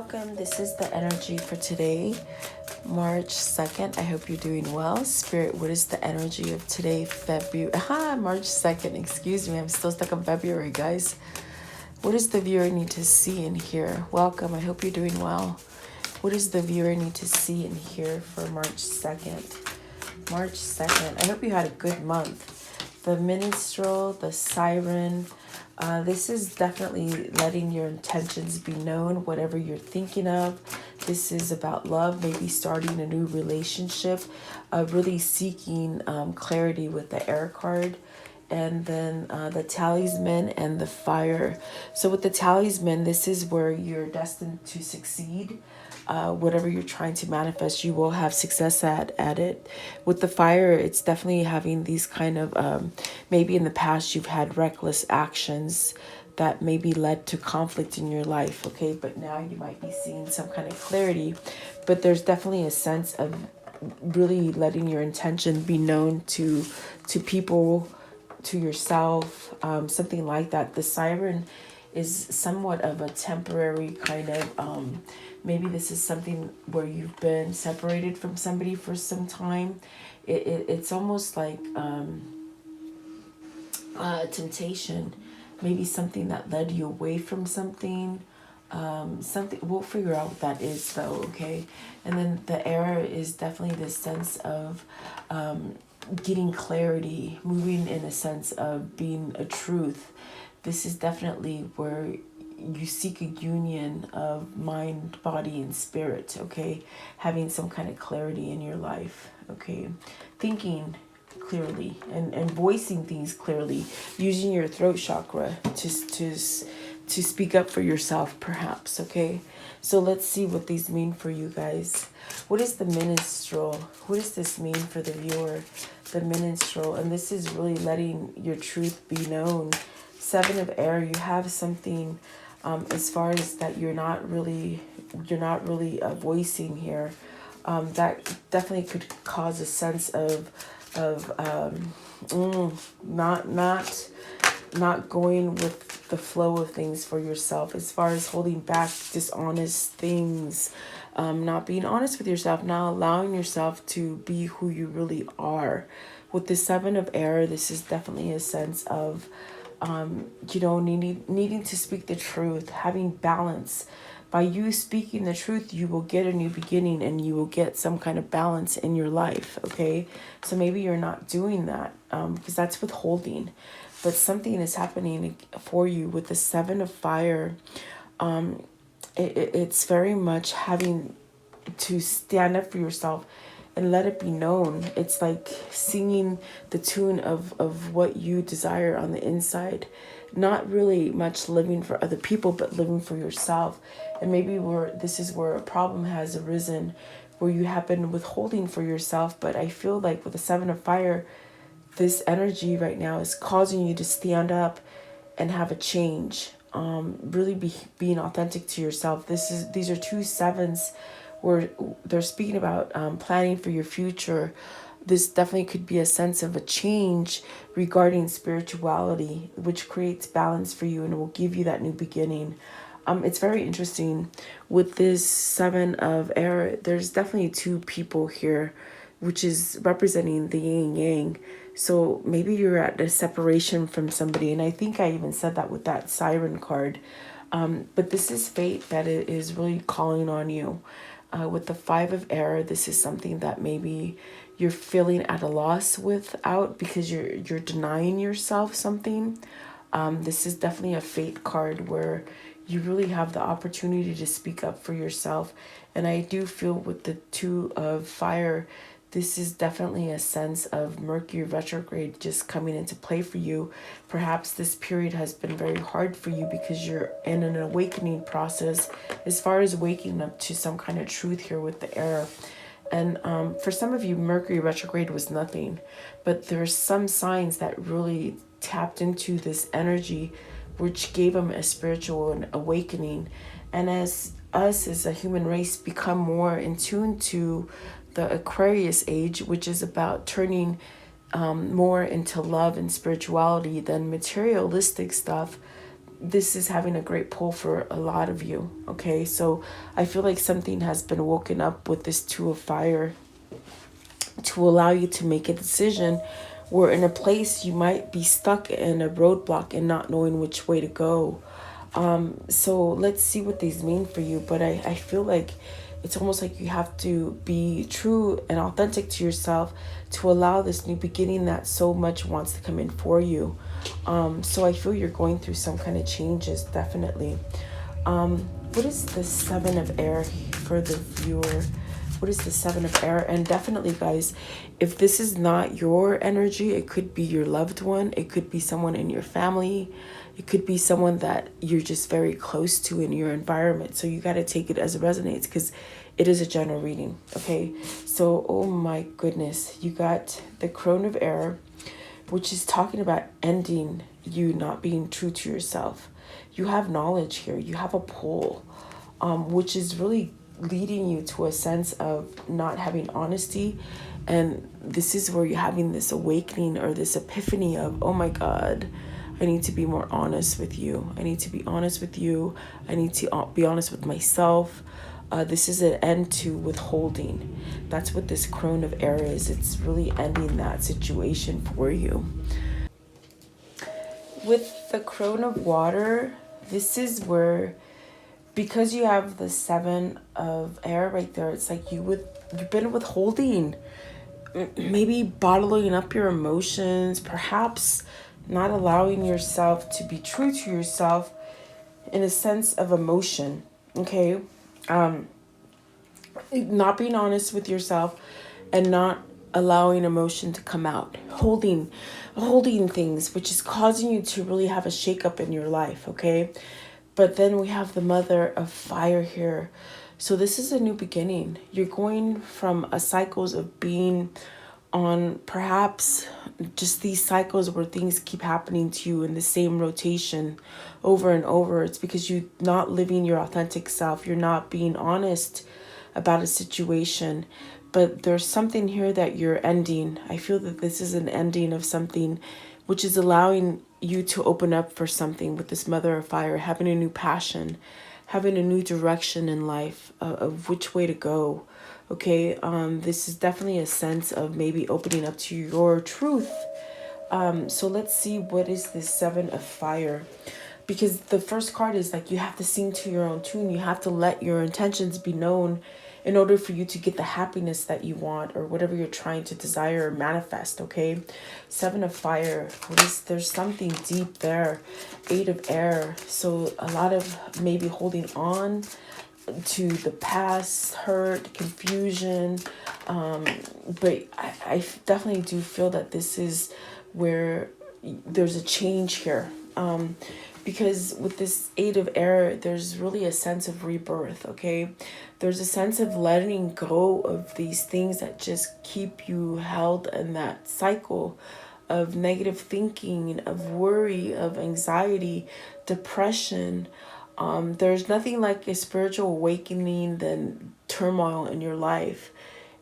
welcome. This is the energy for today, March 2nd. I hope you're doing well. Spirit, what is the energy of today, March 2nd, excuse me. I'm still stuck on February, guys. What does the viewer need to see and hear? Welcome. I hope you're doing well. What does the viewer need to see and hear for March 2nd? March 2nd. I hope you had a good month. The minstrel, the siren. This is definitely letting your intentions be known, whatever you're thinking of. This is about love, maybe starting a new relationship, really seeking clarity with the air card. And then the talisman and the fire. So with the talisman, this is where you're destined to succeed. Whatever you're trying to manifest, you will have success at it. With the fire, it's definitely having these kind of, maybe in the past you've had reckless actions that maybe led to conflict in your life, okay? But now you might be seeing some kind of clarity. But there's definitely a sense of really letting your intention be known to people, to yourself, something like that. The siren is somewhat of a temporary kind of, maybe this is something where you've been separated from somebody for some time. It's almost like temptation, maybe something that led you away from something. Something, we'll figure out what that is though, okay? And then the air is definitely this sense of getting clarity, moving in a sense of being a truth. This is definitely where you seek a union of mind, body, and spirit, okay? Having some kind of clarity in your life, okay? Thinking clearly and voicing things clearly, using your throat chakra to speak up for yourself, perhaps, okay? So let's see what these mean for you guys. What is the minstrel? What does this mean for the viewer? The minstrel, and this is really letting your truth be known. Seven of air, you have something as far as that you're not really voicing here. That definitely could cause a sense of not going with the flow of things for yourself, as far as holding back dishonest things, not being honest with yourself, not allowing yourself to be who you really are. With the seven of air, this is definitely a sense of needing to speak the truth, having balance. By you speaking the truth, you will get a new beginning and you will get some kind of balance in your life, okay? So maybe you're not doing that because that's withholding. But something is happening for you with the seven of fire. It's very much having to stand up for yourself and let it be known. It's like singing the tune of what you desire on the inside. Not really much living for other people, but living for yourself. And maybe this is where a problem has arisen, where you have been withholding for yourself. But I feel like with the seven of fire, this energy right now is causing you to stand up and have a change. Really being authentic to yourself. These are two sevens where they're speaking about planning for your future. This definitely could be a sense of a change regarding spirituality, which creates balance for you and will give you that new beginning. It's very interesting. With this seven of air, there's definitely two people here, which is representing the yin yang. So maybe you're at a separation from somebody. And I think I even said that with that siren card. But this is fate that it is really calling on you. With the five of air, this is something that maybe you're feeling at a loss without because you're denying yourself something. This is definitely a fate card where you really have the opportunity to speak up for yourself. And I do feel with the two of fire, this is definitely a sense of Mercury retrograde just coming into play for you. Perhaps this period has been very hard for you because you're in an awakening process as far as waking up to some kind of truth here with the air. And for some of you, Mercury retrograde was nothing. But there's some signs that really tapped into this energy, which gave them a spiritual awakening. And as us as a human race become more in tune to the Aquarius age, which is about turning more into love and spirituality than materialistic stuff, this is having a great pull for a lot of you. Okay, so I feel like something has been woken up with this Two of Fire to allow you to make a decision, where in a place you might be stuck in a roadblock and not knowing which way to go. So let's see what these mean for you. But I feel like it's almost like you have to be true and authentic to yourself to allow this new beginning that so much wants to come in for you. So I feel you're going through some kind of changes, definitely. What is the Seven of Air for the viewer? What is the Seven of Air? And definitely, guys, if this is not your energy, it could be your loved one. It could be someone in your family. It could be someone that you're just very close to in your environment. So you got to take it as it resonates, because it is a general reading. Okay. So, oh my goodness, you got the Crone of Air, which is talking about ending you not being true to yourself. You have knowledge here. You have a pull, which is really leading you to a sense of not having honesty. And this is where you're having this awakening or this epiphany of, oh my God, I need to be more honest with you. I need to be honest with you. I need to be honest with myself. This is an end to withholding. That's what this Crone of Air is. It's really ending that situation for you. With the Crone of Water, this is where, because you have the Seven of Air right there, it's like you've been withholding, maybe bottling up your emotions, perhaps not allowing yourself to be true to yourself in a sense of emotion. Okay, not being honest with yourself and not allowing emotion to come out, holding things, which is causing you to really have a shakeup in your life. Okay, but then we have the Mother of Fire here. So this is a new beginning. You're going from a cycles of being on perhaps just these cycles where things keep happening to you in the same rotation over and over. It's because you're not living your authentic self. You're not being honest about a situation. But there's something here that you're ending. I feel that this is an ending of something, which is allowing you to open up for something with this Mother of Fire, having a new passion, having a new direction in life of which way to go. Okay, this is definitely a sense of maybe opening up to your truth. So let's see, what is this Seven of Fire? Because the first card is like you have to sing to your own tune. You have to let your intentions be known in order for you to get the happiness that you want or whatever you're trying to desire or manifest. Okay, Seven of Fire. There's something deep there. Eight of Air. So a lot of maybe holding on to the past, hurt, confusion. But I definitely do feel that this is where there's a change here. Because with this Eight of Air, there's really a sense of rebirth, okay? There's a sense of letting go of these things that just keep you held in that cycle of negative thinking, of worry, of anxiety, depression. There's nothing like a spiritual awakening than turmoil in your life.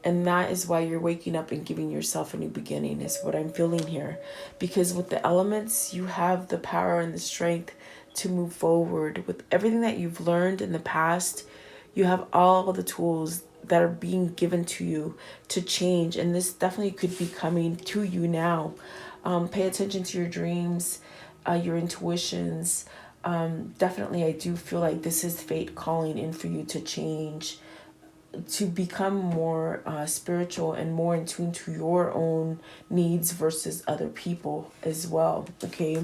And that is why you're waking up and giving yourself a new beginning, is what I'm feeling here. Because with the elements, you have the power and the strength to move forward. With everything that you've learned in the past, you have all the tools that are being given to you to change. And this definitely could be coming to you now. Pay attention to your dreams, your intuitions. Definitely, I do feel like this is fate calling in for you to change, to become more spiritual and more in tune to your own needs versus other people as well. Okay,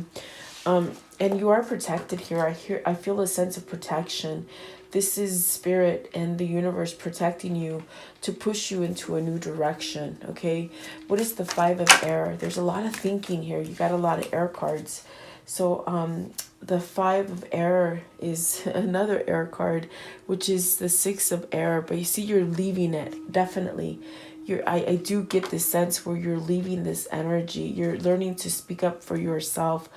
and you are protected here. I feel a sense of protection. This is spirit and the universe protecting you to push you into a new direction. Okay, what is the Five of Air? There's a lot of thinking here. You got a lot of air cards. So the Five of Air is another air card, which is the Six of Air. But you see, you're leaving it. Definitely. I do get this sense where you're leaving this energy. You're learning to speak up for yourself.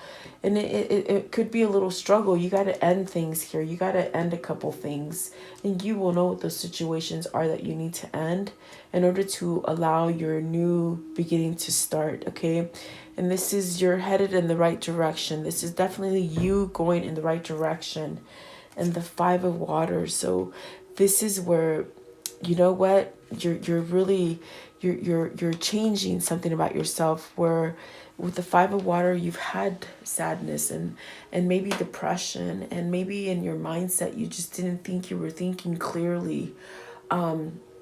And it could be a little struggle. You got to end things here. You got to end a couple things. And you will know what those situations are that you need to end in order to allow your new beginning to start, okay? And this is, you're headed in the right direction. This is definitely you going in the right direction. And the Five of Waters. So this is where, you know what, you're really you're changing something about yourself, where with the Five of Water you've had sadness and maybe depression, and maybe in your mindset you just didn't think you were thinking clearly.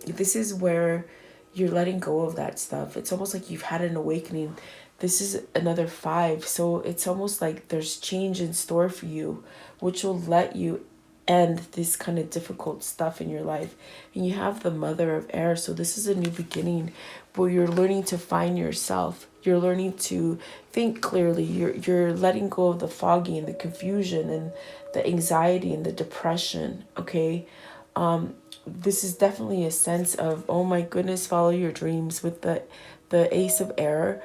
This is where you're letting go of that stuff. It's almost like you've had an awakening. This is another five, so it's almost like there's change in store for you, which will let you end this kind of difficult stuff in your life. And you have the Mother of Air, so this is a new beginning where you're learning to find yourself. You're learning to think clearly. You're letting go of the foggy and the confusion and the anxiety and the depression, okay? This is definitely a sense of, oh my goodness, follow your dreams. With the Ace of Air,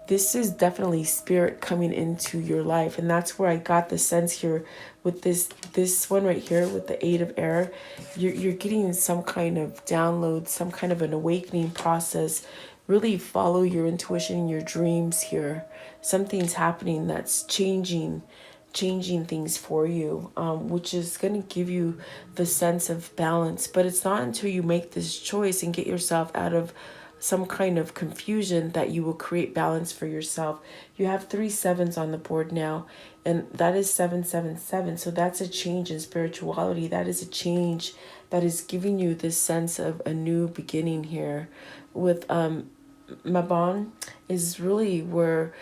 this is definitely spirit coming into your life. And that's where I got the sense here with this one right here with the Eight of Air. You're getting some kind of download, some kind of an awakening process. Really follow your intuition, your dreams here. Something's happening that's changing things for you, which is going to give you the sense of balance. But it's not until you make this choice and get yourself out of some kind of confusion that you will create balance for yourself. You have 3 sevens on the board now, and that is 777. So that's a change in spirituality. That is a change that is giving you this sense of a new beginning here. With Mabon is really where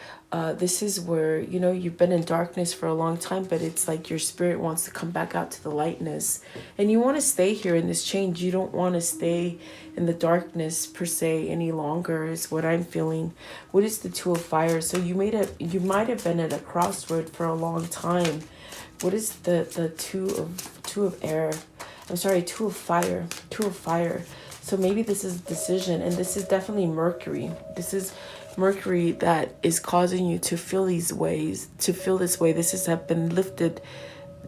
this is where, you know, you've been in darkness for a long time, but it's like your spirit wants to come back out to the lightness, and you want to stay here in this change. You don't want to stay in the darkness per se any longer, is what I'm feeling. What is the Two of Fire? So you might have been at a crossroad for a long time. What is the two of air? I'm sorry, Two of Fire. Two of Fire. So maybe this is a decision, and this is definitely Mercury. This is Mercury that is causing you to feel these ways, to feel this way. This has been lifted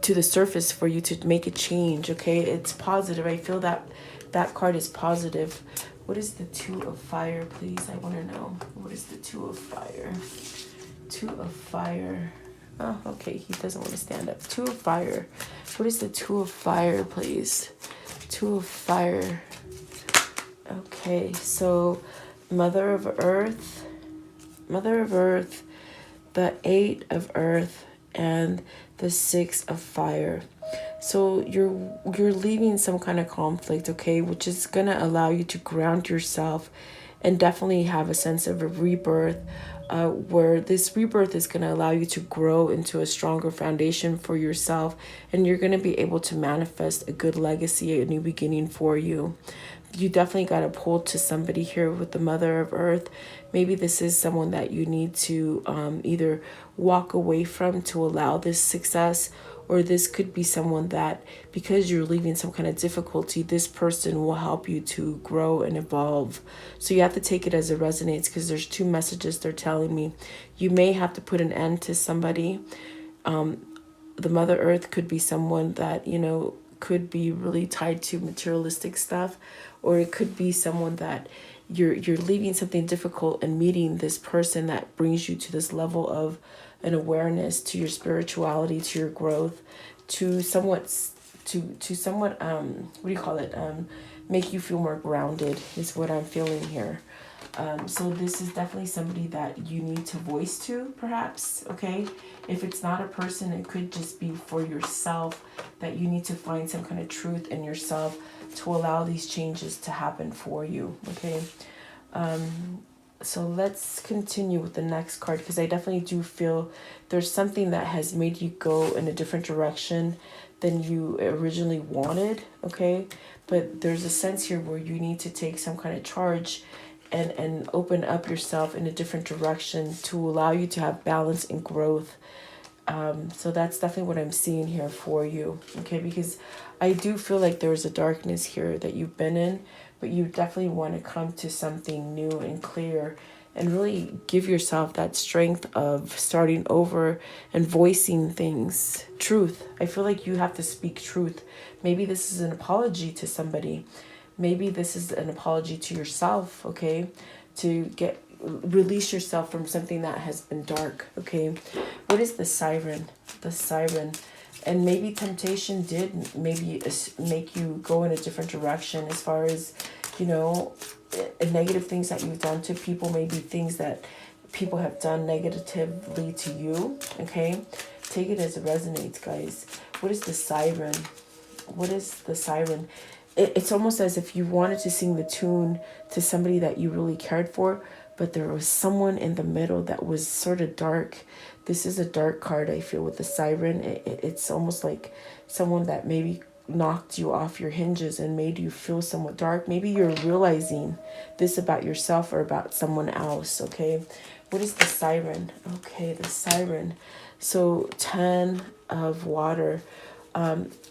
to the surface for you to make a change, okay? It's positive. I feel that that card is positive. What is the Two of Fire, please? I want to know. What is the Two of Fire? Two of Fire. Oh, okay. He doesn't want to stand up. Two of Fire. What is the Two of Fire, please? Two of Fire. Okay, so Mother of Earth, the Eight of Earth, and the Six of Fire. So you're leaving some kind of conflict, okay, which is going to allow you to ground yourself and definitely have a sense of a rebirth, where this rebirth is going to allow you to grow into a stronger foundation for yourself, and you're going to be able to manifest a good legacy, a new beginning for you. You definitely got to pull to somebody here with the Mother of Earth. Maybe this is someone that you need to either walk away from to allow this success, or this could be someone that, because you're leaving some kind of difficulty, this person will help you to grow and evolve. So you have to take it as it resonates, because there's 2 messages they're telling me. You may have to put an end to somebody. The Mother Earth could be someone that, you know, could be really tied to materialistic stuff, or it could be someone that you're leaving something difficult and meeting this person that brings you to this level of an awareness, to your spirituality, to your growth, to somewhat what do you call it, make you feel more grounded, is what I'm feeling here. So this is definitely somebody that you need to voice to, perhaps, okay? If it's not a person, it could just be for yourself, that you need to find some kind of truth in yourself to allow these changes to happen for you, okay? So let's continue with the next card, because I definitely do feel there's something that has made you go in a different direction than you originally wanted, okay? But there's a sense here where you need to take some kind of charge and open up yourself in a different direction to allow you to have balance and growth. So that's definitely what I'm seeing here for you, okay? Because I do feel like there's a darkness here that you've been in, but you definitely want to come to something new and clear and really give yourself that strength of starting over and voicing things. Truth. I feel like you have to speak truth. Maybe this is an apology to somebody. Maybe this is an apology to yourself, okay? To release yourself from something that has been dark, okay? What is the siren? The siren. And maybe temptation did maybe make you go in a different direction as far as, negative things that you've done to people, maybe things that people have done negatively to you, okay? Take it as it resonates, guys. What is the siren? What is the siren? It's almost as if you wanted to sing the tune to somebody that you really cared for, but there was someone in the middle that was sort of dark. This is a dark card, I feel, with the siren. It's almost like someone that maybe knocked you off your hinges and made you feel somewhat dark. Maybe you're realizing this about yourself or about someone else, okay? What is the siren? Okay, the siren. So 10 of water.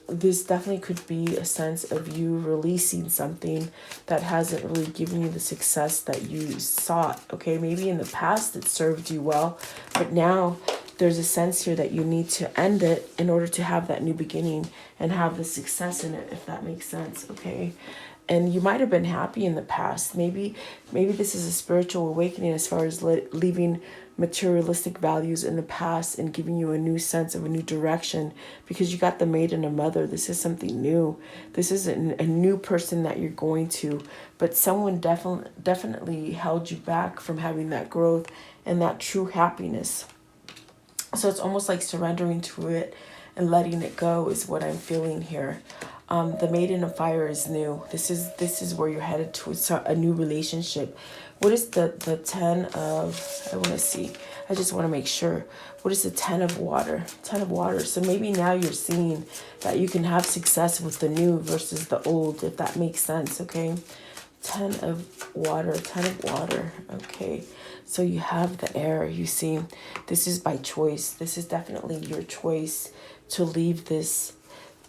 This definitely could be a sense of you releasing something that hasn't really given you the success that you sought, okay? Maybe in the past it served you well, but now there's a sense here that you need to end it in order to have that new beginning and have the success in it, if that makes sense, okay? And you might have been happy in the past. Maybe this is a spiritual awakening as far as leaving materialistic values in the past and giving you a new sense of a new direction, because you got the maiden and mother. This is something new. This is a new person that you're going to, but someone definitely held you back from having that growth and that true happiness. So it's almost like surrendering to it and letting it go is what I'm feeling here. The Maiden of Fire is new. This is where you're headed to a new relationship. What is the 10 of, I want to see. I just want to make sure. What is the 10 of water? 10 of water. So maybe now you're seeing that you can have success with the new versus the old, if that makes sense, okay? 10 of water, 10 of water, okay. So you have the air, you see. This is by choice. This is definitely your choice to leave this.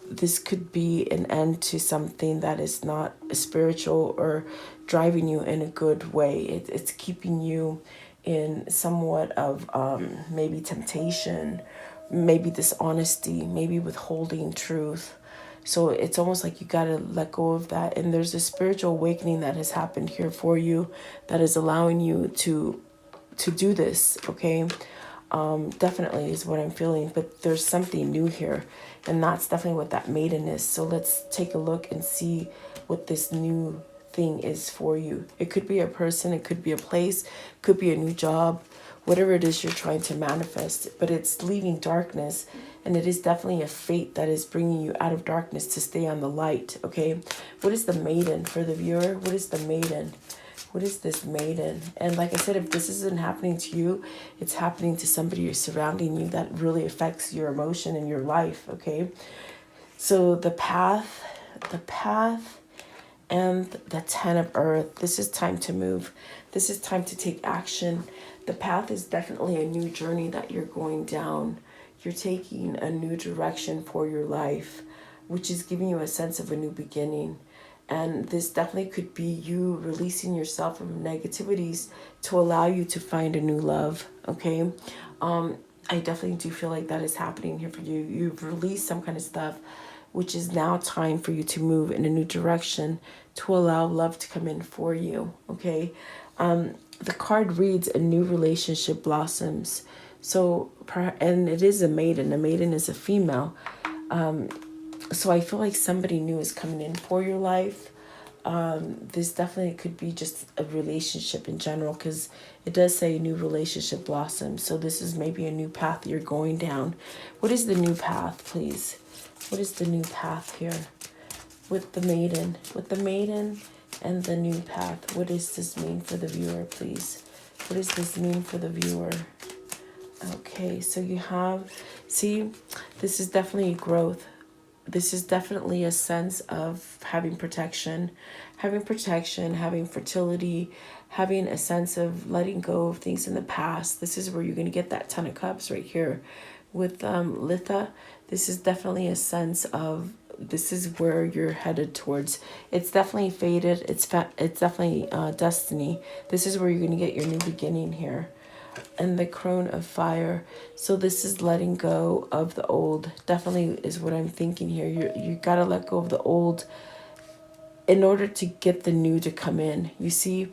This could be an end to something that is not spiritual or driving you in a good way. It's keeping you in somewhat of maybe temptation, maybe dishonesty, maybe withholding truth. So it's almost like you got to let go of that. And there's a spiritual awakening that has happened here for you that is allowing you to do this, okay? Definitely is what I'm feeling, but there's something new here, and that's definitely what that maiden is. So let's take a look and see what this new thing is for you. It could be a person, it could be a place, could be a new job, whatever it is you're trying to manifest, but it's leaving darkness, and it is definitely a fate that is bringing you out of darkness to stay on the light, okay? What is the maiden for the viewer? What is the maiden? What is this maiden? And like I said, if this isn't happening to you, it's happening to somebody surrounding you that really affects your emotion in your life, okay? So the path, and the 10 of earth. This is time to move. This is time to take action. The path is definitely a new journey that you're going down. You're taking a new direction for your life, which is giving you a sense of a new beginning. And this definitely could be you releasing yourself from negativities to allow you to find a new love, okay? I definitely do feel like that is happening here for you. You've released some kind of stuff, which is now time for you to move in a new direction to allow love to come in for you, okay? The card reads, a new relationship blossoms. So, and it is a maiden. A maiden is a female. So I feel like somebody new is coming in for your life. This definitely could be just a relationship in general, because it does say new relationship blossoms. So this is maybe a new path you're going down. What is the new path, please? What is the new path here with the maiden? With the maiden and the new path. What does this mean for the viewer, please? What does this mean for the viewer? Okay, so you have, see, this is definitely growth. This is definitely a sense of having protection, having fertility, having a sense of letting go of things in the past. This is where you're going to get that 10 of cups right here with Litha, this is definitely a sense of this is where you're headed towards. It's definitely fated. It's definitely destiny. This is where you're going to get your new beginning here. And the crone of fire. So this is letting go of the old. Definitely is what I'm thinking here. You got to let go of the old in order to get the new to come in. You see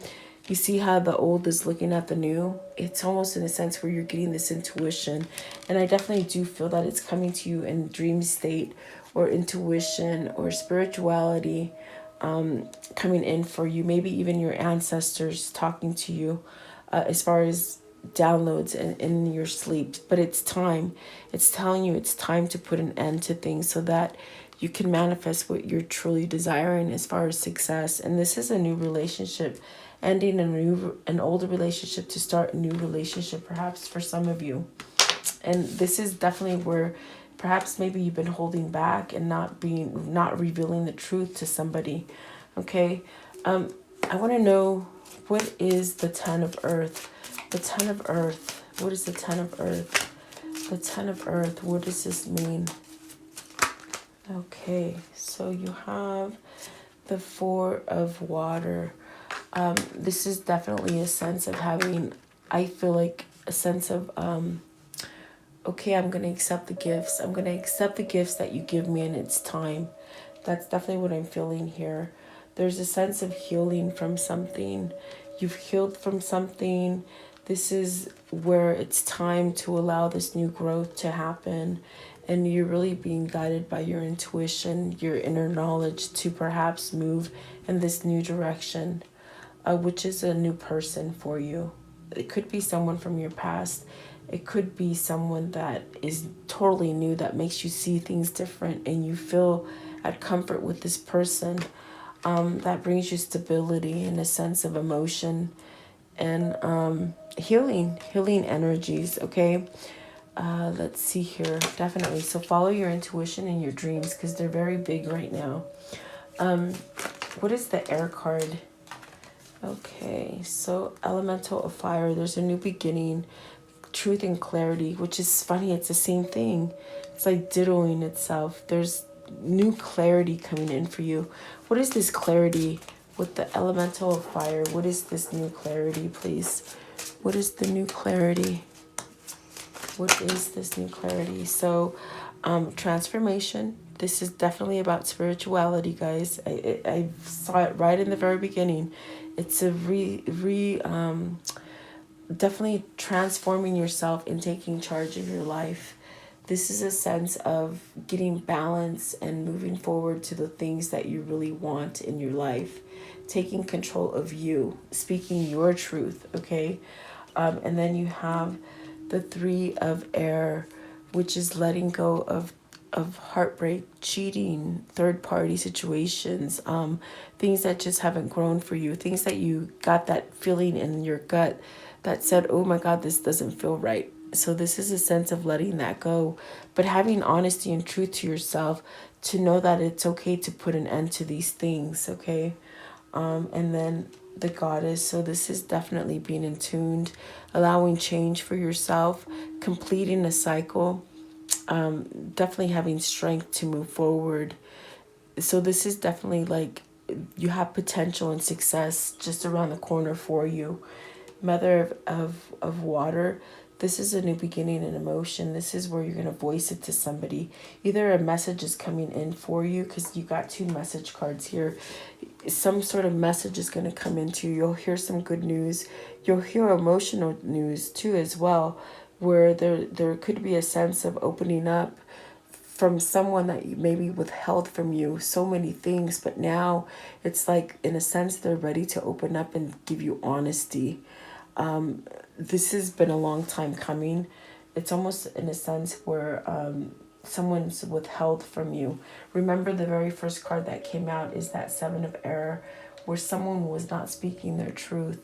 how the old is looking at the new? It's almost in a sense where you're getting this intuition. And I definitely do feel that it's coming to you in dream state or intuition or spirituality coming in for you. Maybe even your ancestors talking to you as far as downloads in your sleep. But it's time. It's telling you it's time to put an end to things so that you can manifest what you're truly desiring as far as success. And this is a new relationship, ending an older relationship to start a new relationship, perhaps for some of you. And this is definitely where perhaps maybe you've been holding back and not revealing the truth to somebody. Okay. I want to know, what is the 10 of earth? The 10 of earth. What is the 10 of earth? The 10 of earth. What does this mean? Okay, so you have the 4 of water. This is definitely a sense of having, I feel like a sense of, okay, I'm going to accept the gifts. I'm going to accept the gifts that you give me, and it's time. That's definitely what I'm feeling here. There's a sense of healing from something. You've healed from something. This is where it's time to allow this new growth to happen. And you're really being guided by your intuition, your inner knowledge to perhaps move in this new direction, which is a new person for you. It could be someone from your past. It could be someone that is totally new that makes you see things different and you feel at comfort with this person. That brings you stability and a sense of emotion and healing energies, okay? Let's see here. Definitely. So follow your intuition and your dreams because they're very big right now. What is the air card? Okay, so elemental of fire. There's a new beginning, truth and clarity, which is funny. It's the same thing. It's like diddling itself. There's new clarity coming in for you. What is this clarity with the elemental of fire? What is this new clarity, please? What is the new clarity? What is this new clarity? So, transformation. This is definitely about spirituality, guys. I saw it right in the very beginning. It's a definitely transforming yourself and taking charge of your life. This is a sense of getting balance and moving forward to the things that you really want in your life. Taking control of you, speaking your truth, okay? And then you have the 3 of air, which is letting go of heartbreak, cheating, third-party situations, things that just haven't grown for you, things that you got that feeling in your gut that said, oh my God, this doesn't feel right. So this is a sense of letting that go, but having honesty and truth to yourself to know that it's okay to put an end to these things, okay? And then the goddess. So this is definitely being in tuned, allowing change for yourself, completing a cycle, definitely having strength to move forward. So this is definitely like you have potential and success just around the corner for you. Mother of water. This is a new beginning in emotion. This is where you're going to voice it to somebody. Either a message is coming in for you because you got 2 message cards here. Some sort of message is going to come into you. You'll hear some good news. You'll hear emotional news too as well, where there could be a sense of opening up from someone that you maybe withheld from you so many things, but now it's like in a sense they're ready to open up and give you honesty. This has been a long time coming. It's almost in a sense where someone's withheld from you. Remember, the very first card that came out is that 7 of air, where someone was not speaking their truth.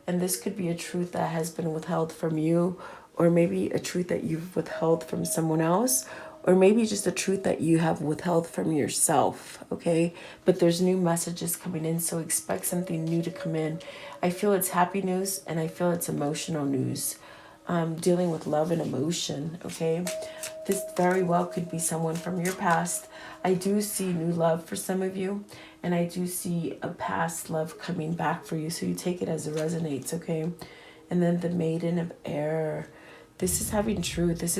And this could be a truth that has been withheld from you, or maybe a truth that you've withheld from someone else, or maybe just a truth that you have withheld from yourself, okay? But there's new messages coming in, so expect something new to come in. I feel it's happy news, and I feel it's emotional news. dealing with love and emotion, okay? This very well could be someone from your past. I do see new love for some of you, and I do see a past love coming back for you, so you take it as it resonates, okay? And then the maiden of air. This is having truth. This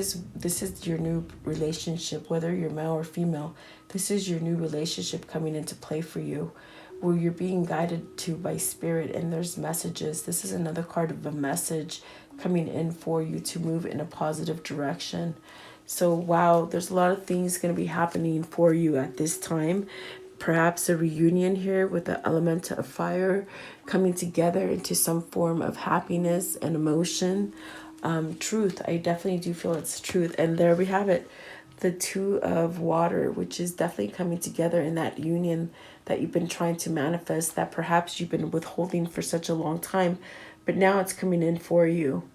is your new relationship, whether you're male or female. This is your new relationship coming into play for you, where you're being guided to by spirit, and there's messages. This is another card of a message coming in for you to move in a positive direction. So wow, there's a lot of things going to be happening for you at this time. Perhaps a reunion here with the element of fire coming together into some form of happiness and emotion. Truth, I definitely do feel it's truth. And there we have it, the two of water, which is definitely coming together in that union that you've been trying to manifest, that perhaps you've been withholding for such a long time, but now it's coming in for you.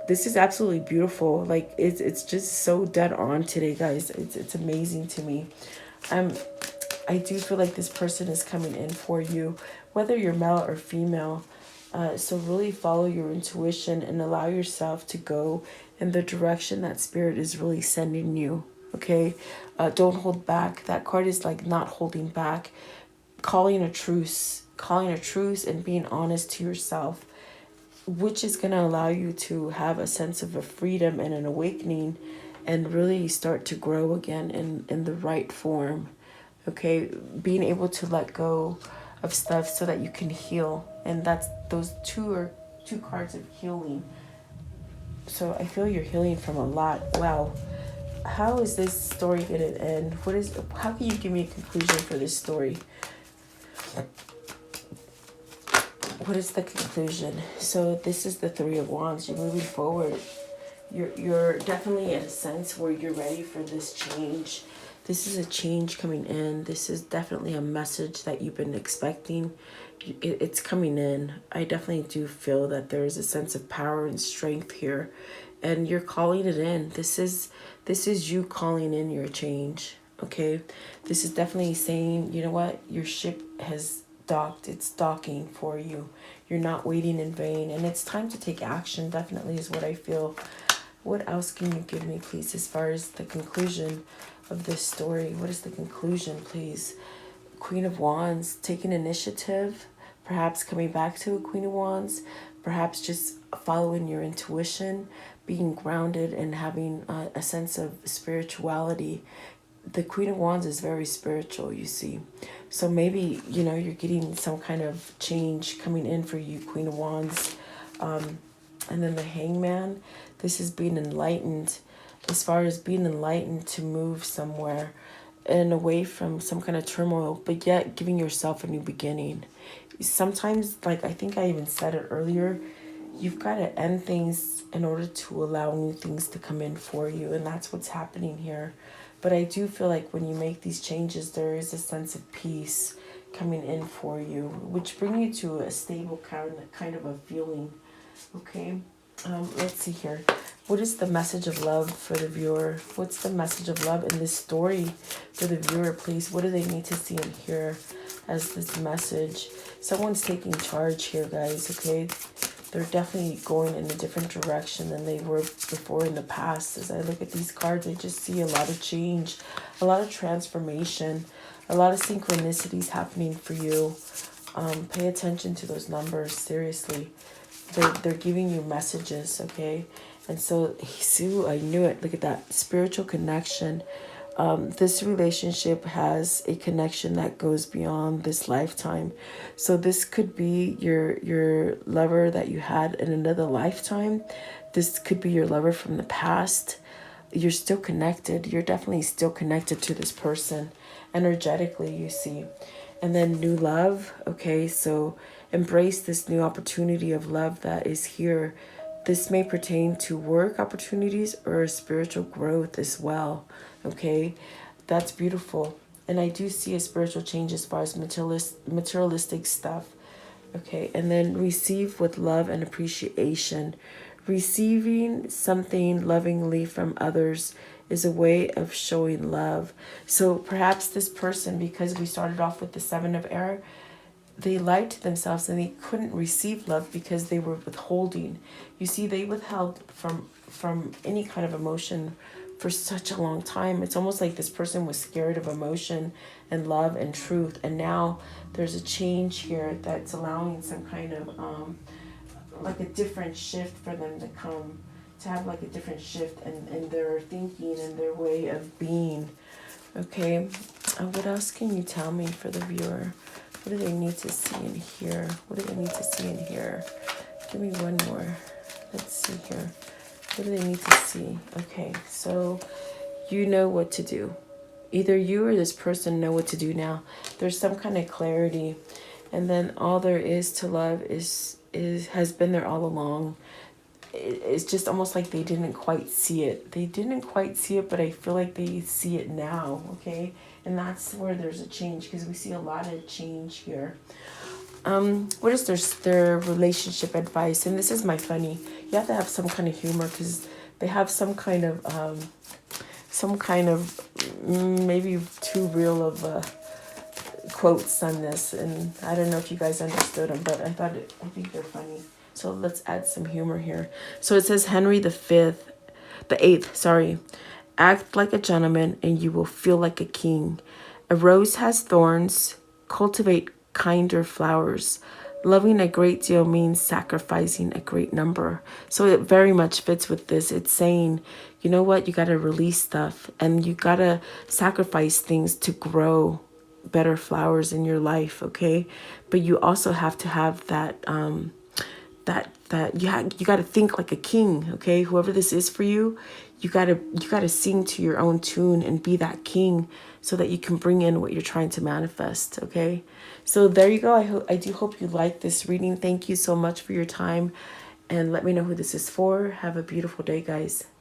This is absolutely beautiful. Like it's just so dead on today, guys. It's amazing to me. I do feel like this person is coming in for you, whether you're male or female. So really follow your intuition and allow yourself to go in the direction that spirit is really sending you. Okay, don't hold back. That card is like not holding back, calling a truce, and being honest to yourself, which is going to allow you to have a sense of a freedom and an awakening, and really start to grow again in the right form. Okay, being able to let go of stuff so that you can heal, and that's those two cards of healing. So I feel you're healing from a lot. Wow, how is this story gonna end? How can you give me a conclusion for this story? What is the conclusion? So this is the Three of Wands. You're moving forward. You're definitely in a sense where you're ready for this change. This is a change coming in. This is definitely a message that you've been expecting. It's coming in. I definitely do feel that there is a sense of power and strength here, and you're calling it in. This is you calling in your change. Okay, this is definitely saying, you know what, your ship has docked. It's docking for you. You're not waiting in vain, and it's time to take action. Definitely is what I feel. What else can you give me, please, as far as the conclusion of this story? What is the conclusion, please? Queen of Wands, taking initiative, perhaps coming back to a Queen of Wands, perhaps just following your intuition, being grounded and having a sense of spirituality. The Queen of Wands is very spiritual, you see. So maybe, you're getting some kind of change coming in for you, Queen of Wands. And then the Hangman, this is being enlightened, as far as being enlightened to move somewhere and away from some kind of turmoil, but yet giving yourself a new beginning. Sometimes, like I think I even said it earlier, you've got to end things in order to allow new things to come in for you, and that's what's happening here. But I do feel like when you make these changes, there is a sense of peace coming in for you, which bring you to a stable kind of a feeling. Okay, let's see here. What is the message of love for the viewer? What's the message of love in this story for the viewer, please? What do they need to see and hear as this message? Someone's taking charge here, guys, okay? They're definitely going in a different direction than they were before in the past. As I look at these cards, I just see a lot of change, a lot of transformation, a lot of synchronicities happening for you. Pay attention to those numbers, seriously. They're giving you messages, okay? And so, Hisu, I knew it. Look at that spiritual connection. This relationship has a connection that goes beyond this lifetime. So this could be your lover that you had in another lifetime. This could be your lover from the past. You're still connected. You're definitely still connected to this person energetically, you see. And then new love. Okay, so embrace this new opportunity of love that is here. This may pertain to work opportunities or spiritual growth as well. Okay, that's beautiful. And I do see a spiritual change as far as materialistic stuff. Okay, and then receive with love and appreciation. Receiving something lovingly from others is a way of showing love. So perhaps this person, because we started off with the Seven of Air, they lied to themselves and they couldn't receive love because they were withholding. You see, they withheld from any kind of emotion for such a long time. It's almost like this person was scared of emotion and love and truth. And now there's a change here that's allowing some kind of like a different shift for them to come, to have like a different shift in their thinking and their way of being. Okay, what else can you tell me for the viewer? What do they need to see and hear? What do they need to see and hear? Give me one more. Let's see here. What do they need to see? Okay, so you know what to do. Either you or this person know what to do now. There's some kind of clarity. And then all there is to love is has been there all along. It's just almost like they didn't quite see it. They didn't quite see it, but I feel like they see it now, okay? And that's where there's a change, because we see a lot of change here. What is their relationship advice? And this is my funny. You have to have some kind of humor, because they have some kind of maybe too real of quotes on this, and I don't know if you guys understood them, but I think they're funny. So let's add some humor here. So it says Henry the eighth, sorry. Act like a gentleman and you will feel like a king. A rose has thorns. Cultivate kinder flowers. Loving a great deal means sacrificing a great number. So it very much fits with this. It's saying, you know what? You got to release stuff and you got to sacrifice things to grow better flowers in your life, okay? But you also have to have that you got to think like a king, okay? Whoever this is for you, you got to sing to your own tune and be that king so that you can bring in what you're trying to manifest, okay? So there you go. I do hope you like this reading. Thank you so much for your time, and let me know who this is for. Have a beautiful day, guys.